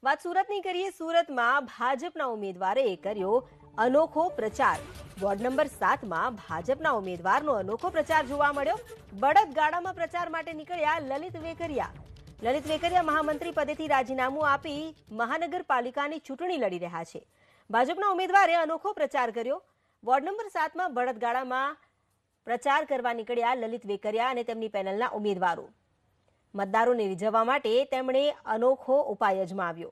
વાત સુરતની કરીએ। સુરતમાં ભાજપના ઉમેદવારે કર્યો અનોખો પ્રચાર। વોર્ડ નંબર 7માં ભાજપના ઉમેદવારનો અનોખો પ્રચાર જોવા મળ્યો। બળદગાડામાં પ્રચાર માટે નીકળ્યા લલિત વેકરિયા। લલિત વેકરિયા મહામંત્રી પદેથી રાજીનામું આપી મહાનગરપાલિકાની ચૂંટણી લડી રહ્યા છે। ભાજપના ઉમેદવારે અનોખો પ્રચાર કર્યો। વોર્ડ નંબર 7માં બળદગાડામાં પ્રચાર કરવા નીકળ્યા લલિત વેકરિયા અને તેમની પેનલના ઉમેદવારો। મતદારોને રીઝવવા માટે તેમણે અનોખો ઉપાય અજમાવ્યો।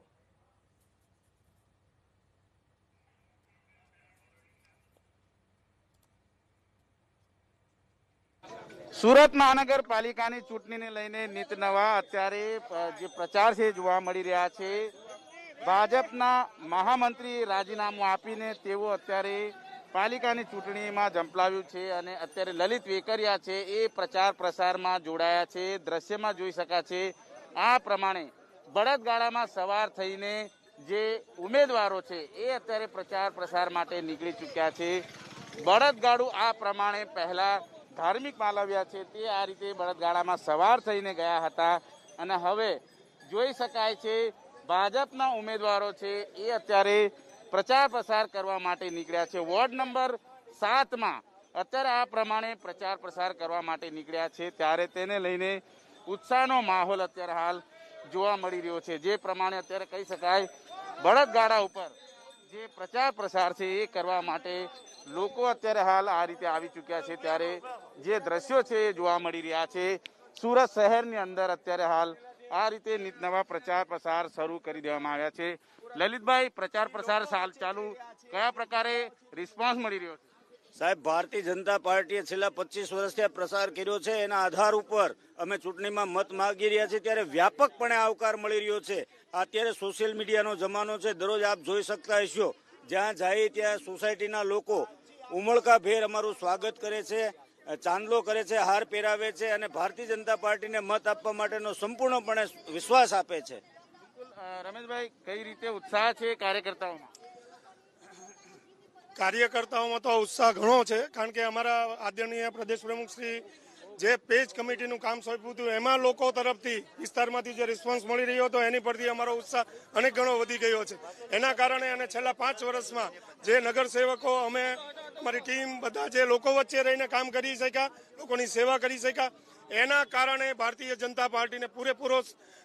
સુરત મહાનગરપાલિકાની ચૂંટણીને લઈને નિત નવા અત્યારે જે પ્રચાર છે જોવા મળી રહ્યા છે। ભાજપના મહામંત્રી રાજીનામું આપીને તેઓ અત્યારે પાલિકાની ચૂંટણીમાં ઝંપલાવ્યું છે અને અત્યારે લલિત વેકરિયા છે એ પ્રચાર પ્રસારમાં જોડાયા છે। દ્રશ્યમાં જોઈ શકાય છે આ પ્રમાણે બળદગાડામાં સવાર થઈને જે ઉમેદવારો છે એ અત્યારે પ્રચાર પ્રસાર માટે નીકળી ચૂક્યા છે। બળદગાડું આ પ્રમાણે પહેલા ધાર્મિક માલવ્યા છે તે આ રીતે બળદગાડામાં સવાર થઈને ગયા હતા અને હવે જોઈ શકાય છે ભાજપના ઉમેદવારો છે એ અત્યારે પ્રચાર પ્રસાર કરવા માટે નીકળ્યા છે। વોર્ડ નંબર 7માં અત્યારે આ પ્રમાણે પ્રચાર પ્રસાર કરવા માટે નીકળ્યા છે ત્યારે તેને લઈને ઉત્સાહનો માહોલ અત્યારે હાલ જોવા મળી રહ્યો છે। જે પ્રમાણે અત્યારે કહી શકાય બળદગાડા ઉપર જે પ્રચાર પ્રસાર છે એ કરવા માટે લોકો અત્યારે હાલ આ રીતે આવી ચૂક્યા છે ત્યારે જે દ્રશ્યો છે એ જોવા મળી રહ્યા છે। સુરત શહેરની અંદર અત્યારે હાલ આ રીતે નિત નવા પ્રચાર પ્રસાર શરૂ કરી દેવામાં આવ્યા છે। લલિતભાઈ, પ્રચાર પ્રસાર ચાલુ કયા પ્રકારે રિસ્પોન્સ મળી રહ્યો છે? સાહેબ, ભારતીય જનતા પાર્ટીએ છેલ્લા 25 વર્ષથી પ્રસાર કર્યો છે એના આધાર ઉપર અમે ચૂંટણીમાં મત માંગી રહ્યા છીએ ત્યારે વ્યાપકપણે આવકાર મળી રહ્યો છે। અત્યારે સોશિયલ મીડિયાનો જમાનો છે, દરરોજ આપ જોઈ શકતા હશો જ્યાં જાય ત્યાં સોસાયટીના લોકો ઉમળકાભેર અમારું સ્વાગત કરે છે, ચાંદલો કરે છે, હાર પહેરાવે છે અને ભારતીય જનતા પાર્ટીને મત આપવા માટેનો સંપૂર્ણપણે વિશ્વાસ આપે છે। રમેશભાઈ, કઈ રીતે ઉત્સાહ છે કાર્યકર્તાઓમાં? કાર્યકર્તાઓમાં તો ઉત્સાહ ઘણો છે કારણ કે અમારા આદરણીય પ્રદેશ પ્રમુખ શ્રી જે પેજ કમિટીનું કામ સોંપ્યું હતું એમાં લોકો તરફથી વિસ્તારમાંથી જે રિસ્પોન્સ મળી રહ્યો હતો એની પરથી અમારો ઉત્સાહ અનેક ગણો વધી ગયો છે। એના કારણે અને છેલ્લા 5 વર્ષમાં જે નગરસેવકો અમે અમારી ટીમ બધા જે લોકો વચ્ચે રહીને કામ કરી શક્યા, લોકોની સેવા કરી શક્યા, એના કારણે ભારતીય જનતા પાર્ટીને પૂરેપૂરો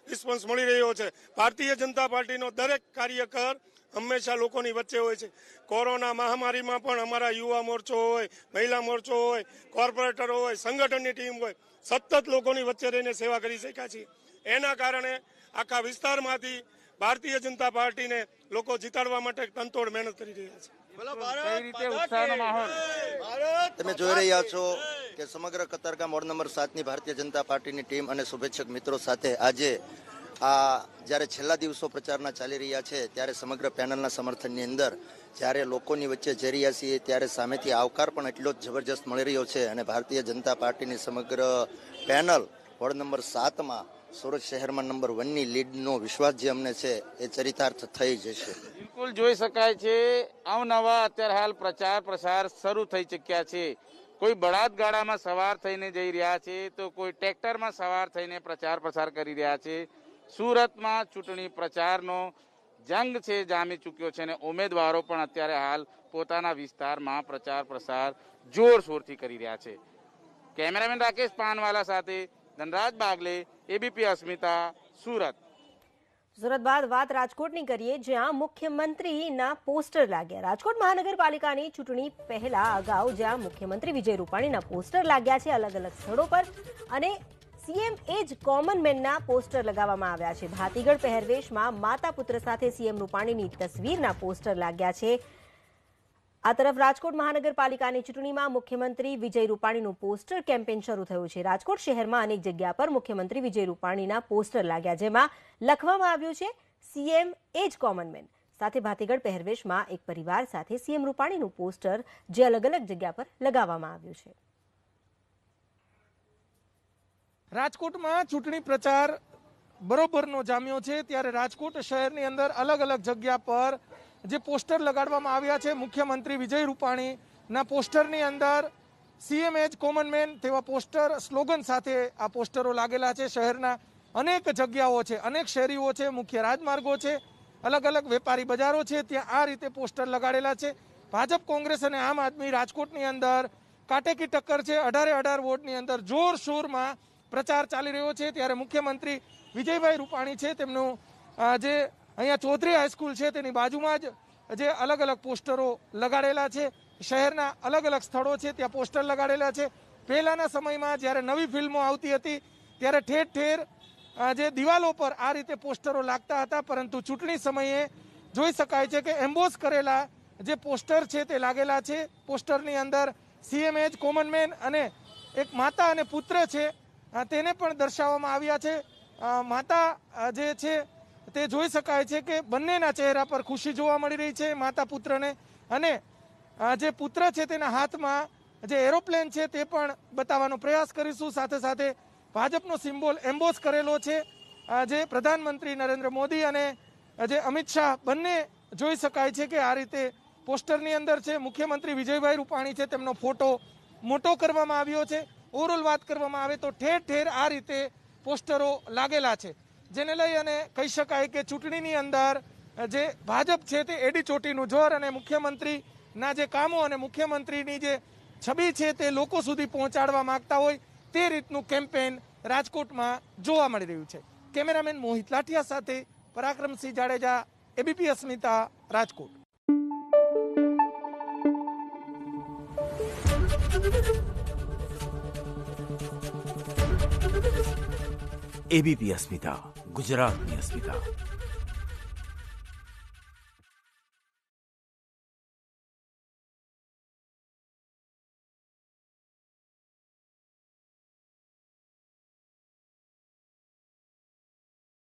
રિસ્પોન્સ મળી રહ્યો છે। ભારતીય જનતા પાર્ટીનો દરેક કાર્યકર હંમેશા લોકોની વચ્ચે હોય છે। કોરોના મહામારીમાં પણ અમારા યુવા મોરચો હોય, મહિલા મોરચો હોય, કોર્પોરેટરો હોય, સંગઠનની ટીમ હોય, સતત લોકોની વચ્ચે રહીને સેવા કરી શક્યા છીએ। એના કારણે આખા વિસ્તારમાંથી ભારતીય જનતા પાર્ટીને લોકો જીતાડવા માટે તનતોડ મહેનત કરી રહ્યા છે। તમે જોઈ રહ્યા છો કે સમગ્ર કતારગામ વોર્ડ નંબર 7ની ભારતીય જનતા પાર્ટીની ટીમ અને શુભેચ્છક મિત્રો સાથે આજે જ્યારે છેલ્લા દિવસો પ્રચારના ચાલી રહ્યા છે ત્યારે સમગ્ર પેનલના સમર્થનની અંદર જ્યારે લોકોની વચ્ચે જઈ રહ્યા છીએ ત્યારે સામેથી આવકાર પણ એટલો જ જબરજસ્ત મળી રહ્યો છે અને ભારતીય જનતા પાર્ટીની સમગ્ર પેનલ વોર્ડ નંબર 7માં સુરત શહેરમાં નંબર 1ની લીડનો વિશ્વાસ જે અમને છે એ ચરિતાર્થ થઈ જશે। બિલકુલ જોઈ શકાય છે અવનવા અત્યારે હાલ પ્રચાર પ્રસાર શરૂ થઈ ચૂક્યા છે। કોઈ બળદગાડામાં સવાર થઈને જઈ રહ્યા છે તો કોઈ ટ્રેક્ટરમાં સવાર થઈને પ્રચાર પ્રસાર કરી રહ્યા છે। સુરતમાં ચૂંટણી પ્રચારનો જંગ છે જામી ચૂક્યો છે અને ઉમેદવારો પણ અત્યારે હાલ પોતાના વિસ્તારમાં પ્રચાર પ્રસાર જોરશોરથી કરી રહ્યા છે। કેમેરામેન રાકેશ પાનવાલા સાથે ધનરાજ બાગલે, એબીપી અસ્મિતા, સુરત। સુરત બાદ વાત રાજકોટની કરીએ જ્યાં મુખ્યમંત્રીના પોસ્ટર લાગ્યા। રાજકોટ મહાનગરપાલિકાની ચૂંટણી પહેલા અગાઉ જ્યાં મુખ્યમંત્રી વિજય રૂપાણીના પોસ્ટર લાગ્યા છે અલગ અલગ સ્થળો પર અને સીએમ એજ કોમન મેનના પોસ્ટર લગાવવામાં આવ્યા છે। ભાતીગળ પહેરવેશમાં માતા પુત્ર સાથે સીએમ રૂપાણીની તસવીરના પોસ્ટર લાગ્યા છે। આ તરફ રાજકોટ મહાનગરપાલિકાની ચૂંટણીમાં મુખ્યમંત્રી વિજય રૂપાણીનું પોસ્ટર કેમ્પેન શરૂ થયું છે। રાજકોટ શહેરમાં અનેક જગ્યા પર મુખ્યમંત્રી વિજય રૂપાણીના પોસ્ટર લાગ્યા જેમાં લખવામાં આવ્યું છે સીએમ એજ કોમન મેન। સાથે ભાતીગળ પહેરવેશમાં એક પરિવાર સાથે સીએમ રૂપાણીનું પોસ્ટર જે અલગ અલગ જગ્યા પર લગાવવામાં આવ્યું છે। રાજકોટમાં ચૂંટણી પ્રચાર બરોબરનો જામ્યો છે ત્યારે રાજકોટ શહેરની અંદર અલગ અલગ જગ્યા પર જે પોસ્ટર લગાડવામાં આવ્યા છે મુખ્યમંત્રી વિજય રૂપાણીના પોસ્ટરની અંદર સીએમ એજ કોમન મેન તેવા પોસ્ટર સ્લોગન સાથે આ પોસ્ટરો લાગેલા છે। શહેરના અનેક જગ્યાઓ છે, અનેક શેરીઓ છે, મુખ્ય રાજમાર્ગો છે અલગ અલગ વેપારી બજારો છે ત્યાં આ રીતે પોસ્ટર લગાડેલા છે. ભાજપ, કોંગ્રેસ અને આમ આદમી રાજકોટની અંદર કાટેકી ટક્કર છે. 18 વોર્ડની અંદર જોરશોરમાં પ્રચાર ચાલી રહ્યો છે. ત્યારે મુખ્યમંત્રી વિજયભાઈ રૂપાણી છે તેમનું જે અહીંયા ચૌધરી હાઈસ્કૂલ છે તેની બાજુમાં જ જે અલગ અલગ પોસ્ટરો લગાડેલા છે. શહેરના અલગ અલગ સ્થળો છે ત્યાં પોસ્ટર લગાડેલા છે. પહેલાના સમયમાં જ્યારે નવી ફિલ્મો આવતી હતી ત્યારે ઠેર ઠેર જે દિવાલો પર આ રીતે પોસ્ટરો લાગતા હતા, પરંતુ ચૂંટણી સમયે જોઈ શકાય છે કે એમ્બોસ કરેલા જે પોસ્ટર છે તે લાગેલા છે. પોસ્ટરની અંદર સીએમ એજ કોમન મેન અને એક માતા અને પુત્ર છે તેને પણ દર્શાવવામાં આવ્યા છે. માતા જે છે તે જોઈ શકાય છે કે બંનેના ચહેરા પર ખુશી જોવા મળી રહી છે માતા પુત્રને, અને જે પુત્ર છે તેના હાથમાં જે એરોપ્લેન છે તે પણ બતાવવાનો પ્રયાસ કરીશું. સાથે સાથે ભાજપનો સિમ્બોલ એમ્બોસ કરેલો છે. જે પ્રધાનમંત્રી નરેન્દ્ર મોદી અને જે અમિત શાહ બંને જોઈ શકાય છે કે આ રીતે પોસ્ટરની અંદર છે. મુખ્યમંત્રી વિજયભાઈ રૂપાણી છે તેમનો ફોટો મોટો કરવામાં આવ્યો છે. ઓવરઓલ વાત કરવામાં આવે તો ઠેર ઠેર આ રીતે પોસ્ટરો લાગેલા છે, જેને લઈ અને કહી શકાય કે ચૂંટણીની અંદર જે ભાજપ છે તે એડી ચોટીનું જોર અને મુખ્યમંત્રીના જે કામો અને મુખ્યમંત્રીની જે છબી છે તે લોકો સુધી પહોંચાડવા માંગતા હોય તે રીતનું કેમ્પેન રાજકોટમાં જોવા મળી રહ્યું છે. કેમેરામેન મોહિત લાઠિયા સાથે પરાક્રમસિંહ જાડેજા, એબીપી અસ્મિતા, રાજકોટ. એબીપી અસ્મિતા, ગુજરાતની અસ્મિતા.